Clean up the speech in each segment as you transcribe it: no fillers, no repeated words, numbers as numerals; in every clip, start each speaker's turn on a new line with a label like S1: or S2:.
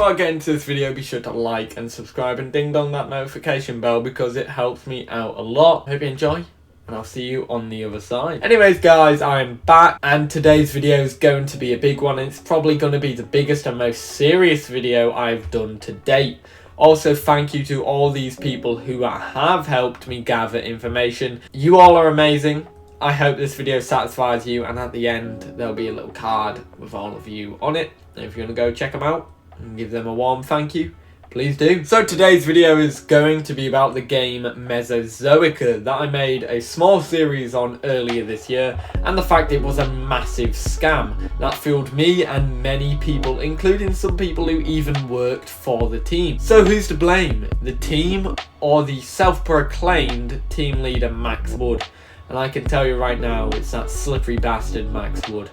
S1: before I get into this video, be sure to like and subscribe and ding dong that notification bell because it helps me out a lot. Hope you enjoy, and I'll see you on the other side. Anyways guys, I'm back, and today's video is going to be a big one. It's probably going to be the biggest and most serious video I've done to date. Also, thank you to all these people who have helped me gather information. You all are amazing. I hope this video satisfies you, and at the end there'll be a little card with all of you on it. If you want to go check them out and give them a warm thank you, please do. So today's video is going to be about the game Mesozoica that I made a small series on earlier this year, and the fact it was a massive scam that fooled me and many people, including some people who even worked for the team. So who's to blame? The team or the self-proclaimed team leader Max Wood? And I can tell you right now, it's that slippery bastard Max Wood.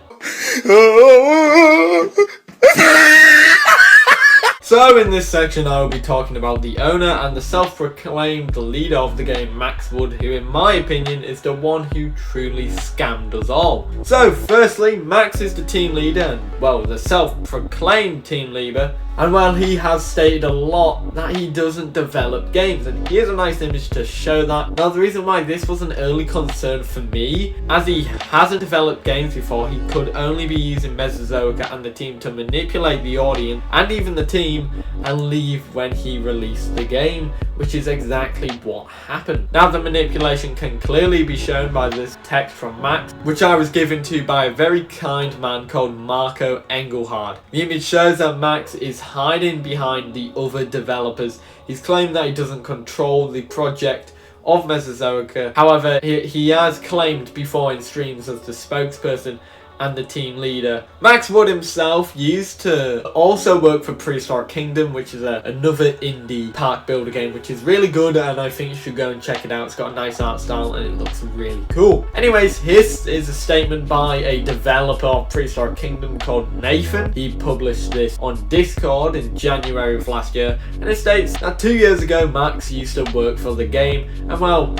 S1: So in this section I will be talking about the owner and the self-proclaimed leader of the game, Max Wood, who in my opinion is the one who truly scammed us all. So firstly, Max is the team leader and, well, the self-proclaimed team leader, and while he has stated a lot that he doesn't develop games, and here's a nice image to show that. Now the reason why this was an early concern for me, as he hasn't developed games before, he could only be using Mesozoica and the team to manipulate the audience and even the team and leave when he released the game, which is exactly what happened. Now the manipulation can clearly be shown by this text from Max, which I was given to by a very kind man called Marco Engelhard. The image shows that Max is hiding behind the other developers. He's claimed that he doesn't control the project of Mesozoica. However, he has claimed before in streams as the spokesperson and the team leader. Max Wood himself used to also work for Prehistoric Kingdom, which is another indie park builder game, which is really good, and I think you should go and check it out. It's got a nice art style and it looks really cool. Anyways, here is a statement by a developer of Prehistoric Kingdom called Nathan. He published this on Discord in January of last year, and it states that 2 years ago Max used to work for the game, and well,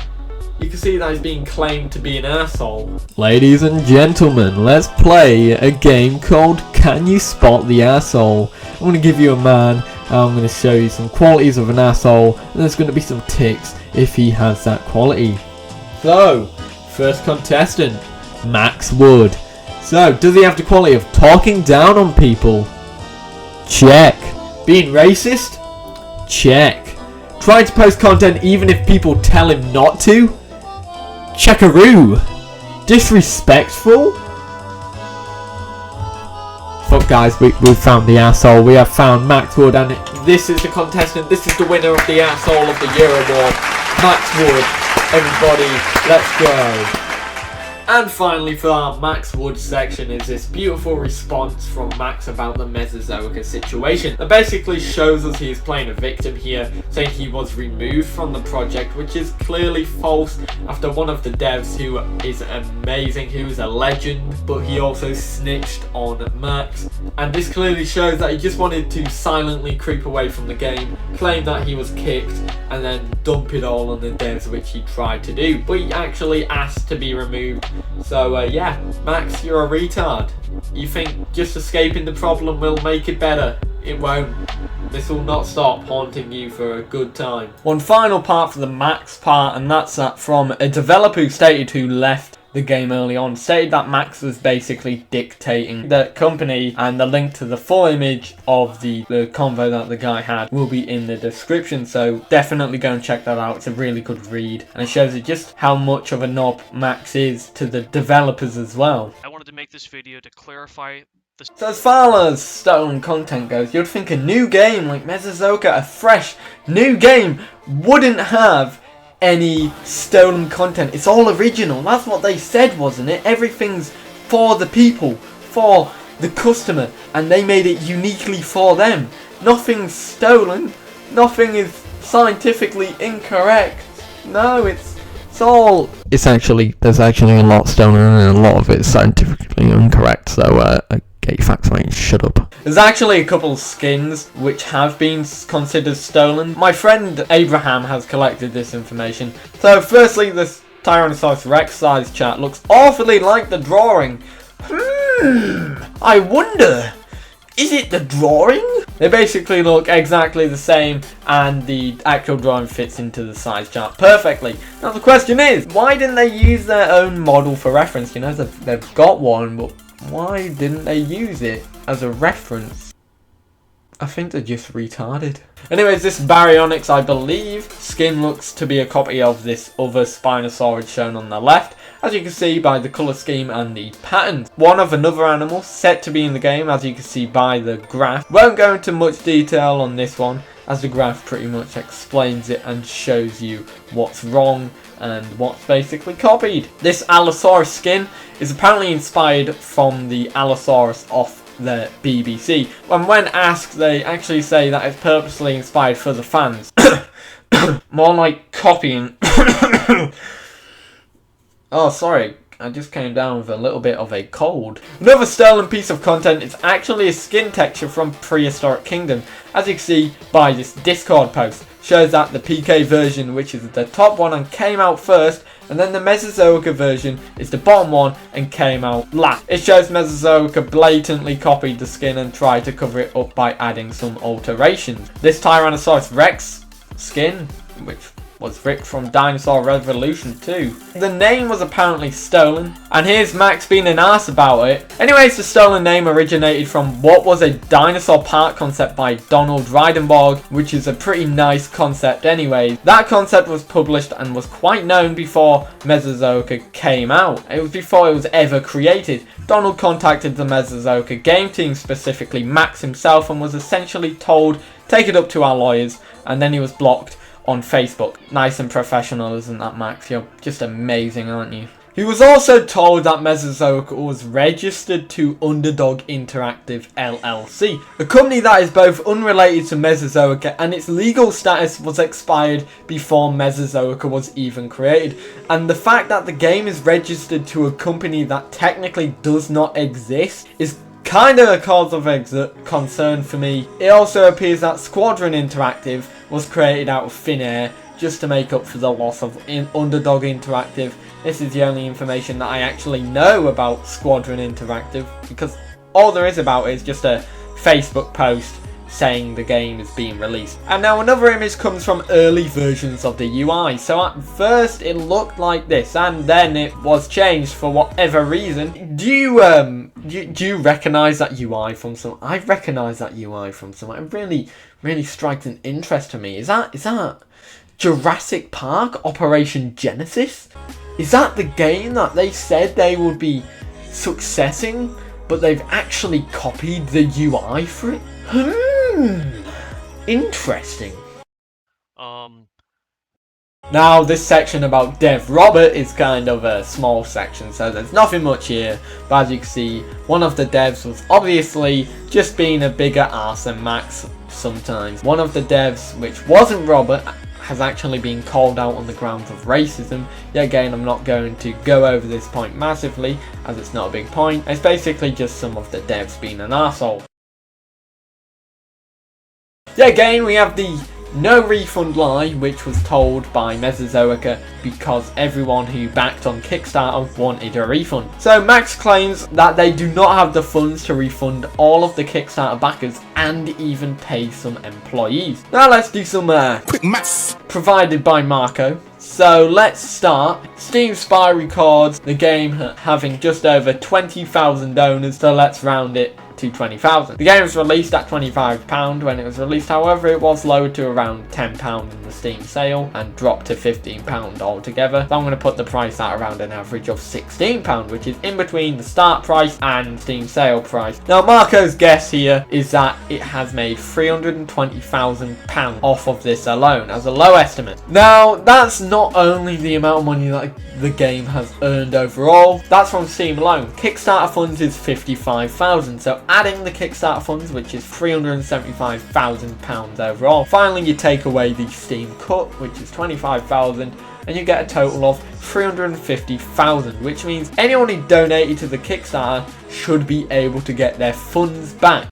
S1: you can see that he's being claimed to be an asshole. Ladies and gentlemen, let's play a game called Can You Spot the Asshole? I'm going to give you a man, and I'm going to show you some qualities of an asshole, and there's going to be some ticks if he has that quality. So, first contestant, Max Wood. So, does he have the quality of talking down on people? Check. Being racist? Check. Trying to post content even if people tell him not to? Checkaroo. Disrespectful? Fuck guys, we found the asshole. We have found Max Wood, and this is the contestant. This is the winner of the Asshole of the Year award. Max Wood. Everybody, let's go. And finally, for our Max Wood section, is this beautiful response from Max about the Mesozoica situation. That basically shows us he is playing a victim here, saying he was removed from the project, which is clearly false after one of the devs, who is amazing, who is a legend, but he also snitched on Max. And this clearly shows that he just wanted to silently creep away from the game, claim that he was kicked, and then dump it all on the devs, which he tried to do. But he actually asked to be removed. So yeah, Max, you're a retard. You think just escaping the problem will make it better? It won't. This will not stop haunting you for a good time. One final part for the Max part, and that's that from a developer who left the game early on, stated that Max was basically dictating the company, and the link to the full image of the convo that the guy had will be in the description, so definitely go and check that out. It's a really good read, and it shows you just how much of a knob Max is to the developers as well.
S2: I wanted to make this video to clarify the...
S1: So as far as stolen content goes, you'd think a new game like Mesozoica, a fresh new game, wouldn't have any stolen content. It's all original. That's what they said, wasn't it? Everything's for the people, for the customer, and they made it uniquely for them. Nothing's stolen. Nothing is scientifically incorrect. No, it's all... There's actually a lot stolen, and a lot of it is scientifically incorrect, so get your facts right and shut up. There's actually a couple skins which have been considered stolen. My friend Abraham has collected this information. So firstly, this Tyrannosaurus Rex size chat looks awfully like the drawing. I wonder Is it the drawing? They basically look exactly the same, and the actual drawing fits into the size chart perfectly. Now the question is, why didn't they use their own model for reference? You know, they've got one, but why didn't they use it as a reference? I think they're just retarded. Anyways, this Baryonyx, I believe, skin looks to be a copy of this other Spinosaurus shown on the left, as you can see by the colour scheme and the patterns. One of another animal set to be in the game, as you can see by the graph. Won't go into much detail on this one, as the graph pretty much explains it and shows you what's wrong and what's basically copied. This Allosaurus skin is apparently inspired from the Allosaurus off the BBC. And when asked, they actually say that it's purposely inspired for the fans. More like copying. Oh, sorry, I just came down with a little bit of a cold. Another stolen piece of content is actually a skin texture from Prehistoric Kingdom. As you can see by this Discord post, shows that the PK version, which is the top one and came out first, and then the Mesozoica version is the bottom one and came out last. It shows Mesozoica blatantly copied the skin and tried to cover it up by adding some alterations. This Tyrannosaurus Rex skin, which was ripped from Dinosaur Revolution 2. The name was apparently stolen, and here's Max being an arse about it. Anyways, the stolen name originated from what was a dinosaur park concept by Donald Reidenborg, which is a pretty nice concept anyway. That concept was published and was quite known before Mesozoica came out. It was before it was ever created. Donald contacted the Mesozoica game team, specifically Max himself, and was essentially told, take it up to our lawyers, and then he was blocked on Facebook. Nice and professional, isn't that, Max? You're just amazing, aren't you? He was also told that Mesozoica was registered to Underdog Interactive LLC, a company that is both unrelated to Mesozoica, and its legal status was expired before Mesozoica was even created. And the fact that the game is registered to a company that technically does not exist is kind of a cause of concern for me. It also appears that Squadron Interactive was created out of thin air just to make up for the loss of Underdog Interactive. This is the only information that I actually know about Squadron Interactive, because all there is about it is just a Facebook post saying the game is being released. And now another image comes from early versions of the UI. So at first it looked like this, and then it was changed for whatever reason. Do you recognize that UI from some? I recognize that UI from some. It really strikes an interest to me. Is that Jurassic Park Operation Genesis? Is that the game that they said they would be successing, but they've actually copied the UI for it? Interesting. Now this section about Dev Robert is kind of a small section, so there's nothing much here, but as you can see, one of the devs was obviously just being a bigger arse than Max sometimes. One of the devs, which wasn't Robert, has actually been called out on the grounds of racism. Yet again, I'm not going to go over this point massively, as it's not a big point. It's basically just some of the devs being an arsehole. Yet again, we have the no refund lie, which was told by Mesozoica because everyone who backed on Kickstarter wanted a refund. So Max claims that they do not have the funds to refund all of the Kickstarter backers and even pay some employees. Now let's do some quick maths provided by Marco. So let's start. Steam Spy records the game having just over 20,000 owners, so let's round it to 20,000. The game was released at £25 when it was released, however it was lowered to around £10 in the Steam sale and dropped to £15 altogether. So I'm going to put the price at around an average of £16, which is in between the start price and Steam sale price. Now Marco's guess here is that it has made £320,000 off of this alone as a low estimate. Now that's not only the amount of money that the game has earned overall, that's from Steam alone. Kickstarter funds is £55,000, so adding the Kickstarter funds, which is £375,000 overall. Finally, you take away the Steam cut, which is £25,000, and you get a total of £350,000, which means anyone who donated to the Kickstarter should be able to get their funds back.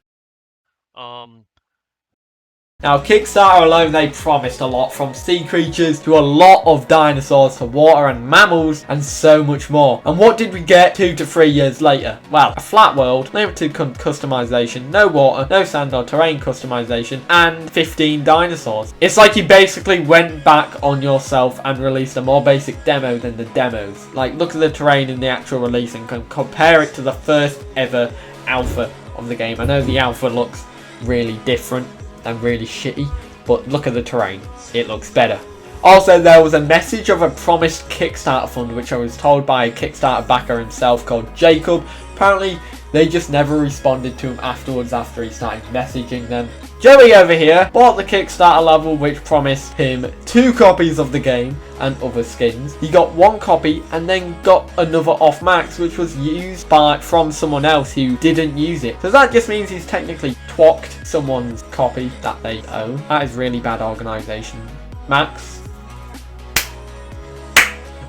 S1: Now, Kickstarter alone, they promised a lot, from sea creatures to a lot of dinosaurs to water and mammals and so much more. And what did we get 2 to 3 years later? Well, a flat world, limited customization, no water, no sand or terrain customization, and 15 dinosaurs. It's like you basically went back on yourself and released a more basic demo than the demos. Like, look at the terrain in the actual release and compare it to the first ever alpha of the game. I know the alpha looks really different and really shitty, but look at the terrain, it looks better. Also, there was a message of a promised Kickstarter fund, which I was told by a Kickstarter backer himself called Jacob. Apparently they just never responded to him afterwards after he started messaging them. Joey over here bought the Kickstarter level, which promised him 2 copies of the game and other skins. He got 1 copy and then got another off Max, which was used from someone else who didn't use it. So that just means he's technically twocked someone's copy that they own. That is really bad organisation. Max.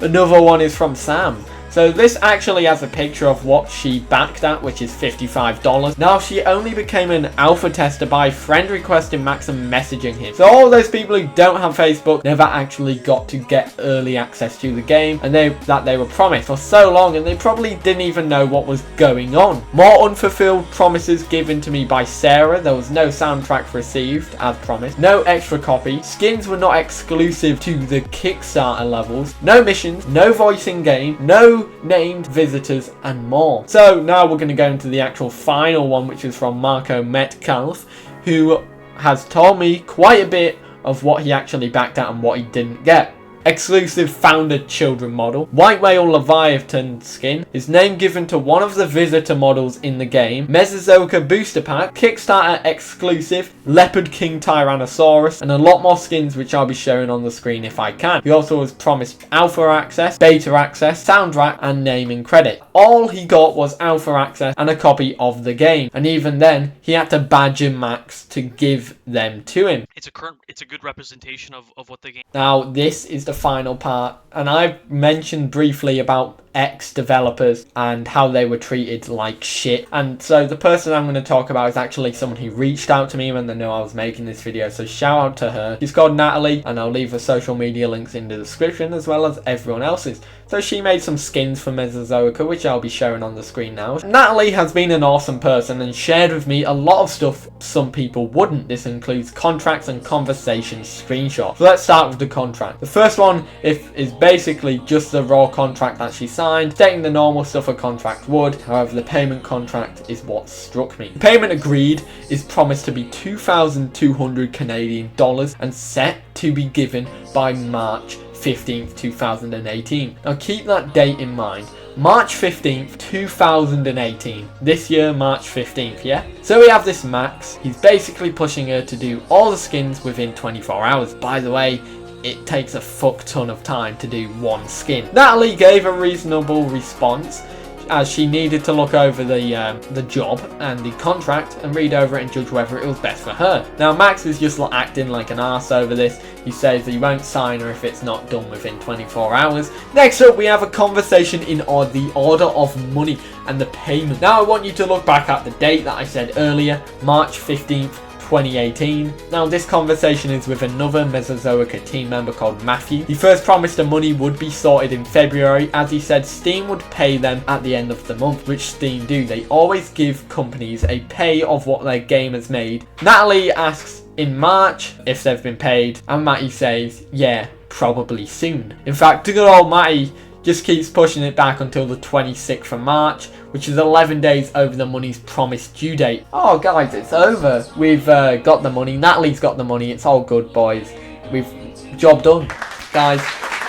S1: Another one is from Sam. So this actually has a picture of what she backed at, which is $55. Now, she only became an alpha tester by friend requesting Max and messaging him. So all those people who don't have Facebook never actually got to get early access to the game, and that they were promised for so long, and they probably didn't even know what was going on. More unfulfilled promises given to me by Sarah. There was no soundtrack received as promised, no extra copy, skins were not exclusive to the Kickstarter levels, no missions, no voice in game, no named visitors, and more. So now we're going to go into the actual final one, which is from Marco Metcalf, who has told me quite a bit of what he actually backed at and what he didn't get. Exclusive founder children model, white whale leviathan skin, his name given to one of the visitor models in the game, Mesozoica booster pack, Kickstarter exclusive, leopard king tyrannosaurus, and a lot more skins which I'll be showing on the screen if I can. He also was promised alpha access, beta access, soundtrack, and naming credit. All he got was alpha access and a copy of the game, and even then he had to badger Max to give them to him.
S2: It's a good representation of what the game.
S1: Now this is the final part, and I've mentioned briefly about ex-developers and how they were treated like shit, and so the person I'm going to talk about is actually someone who reached out to me when they knew I was making this video, so shout out to her. She's called Natalie, and I'll leave her social media links in the description as well as everyone else's. So she made some skins for Mesozoica, which I'll be showing on the screen now. Natalie has been an awesome person and shared with me a lot of stuff some people wouldn't. This includes contracts and conversation screenshots. So let's start with the contract. The first one is basically just the raw contract that she signed, stating the normal stuff a contract would. However, the payment contract is what struck me. The payment agreed is promised to be 2,200 Canadian dollars and set to be given by March 15th, 2018. Now keep that date in mind. March 15th, 2018. This year, March 15th, yeah? So we have this Max. He's basically pushing her to do all the skins within 24 hours. By the way, it takes a fuck ton of time to do 1 skin. Natalie gave a reasonable response, as she needed to look over the job and the contract and read over it and judge whether it was best for her. Now Max is just acting like an arse over this. He says that he won't sign her if it's not done within 24 hours. Next up, we have a conversation in the order of money and the payment. Now I want you to look back at the date that I said earlier, March 15th, 2018. Now this conversation is with another Mesozoica team member called Matthew. He first promised the money would be sorted in February, as he said Steam would pay them at the end of the month, which Steam do. They always give companies a pay of what their game has made. Natalie asks in March if they've been paid, and Matty says, yeah, probably soon. In fact, good old Matty just keeps pushing it back until the 26th of March, which is 11 days over the money's promised due date. Oh guys, it's over. We've got the money. Natalie's got the money. It's all good, boys. Job done. Guys,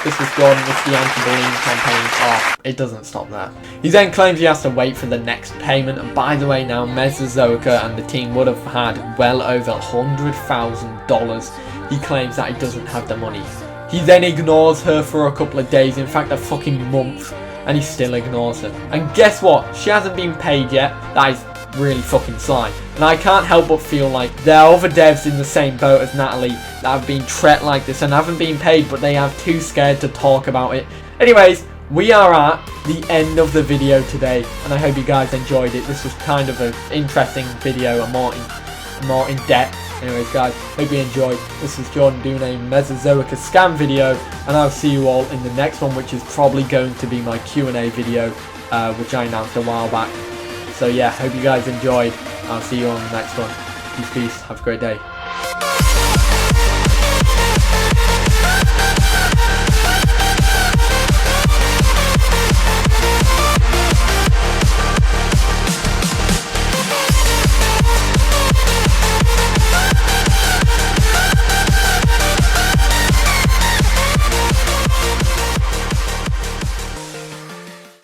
S1: this was Gordon with the anti-bullying campaign. Oh, it doesn't stop that. He then claims he has to wait for the next payment, and by the way now, Mesozoica and the team would have had well over $100,000. He claims that he doesn't have the money. He then ignores her for a couple of days, in fact a fucking month, and he still ignores her. And guess what? She hasn't been paid yet. That is really fucking sly. And I can't help but feel like there are other devs in the same boat as Natalie that have been treated like this and haven't been paid, but they are too scared to talk about it. Anyways, we are at the end of the video today, and I hope you guys enjoyed it. This was kind of an interesting video, a more more in depth. Anyways guys, hope you enjoyed. This is Jordan doing a Mesozoica scam video, and I'll see you all in the next one, which is probably going to be my Q&A video, which I announced a while back. So yeah, hope you guys enjoyed. I'll see you on the next one. Peace, have a great day.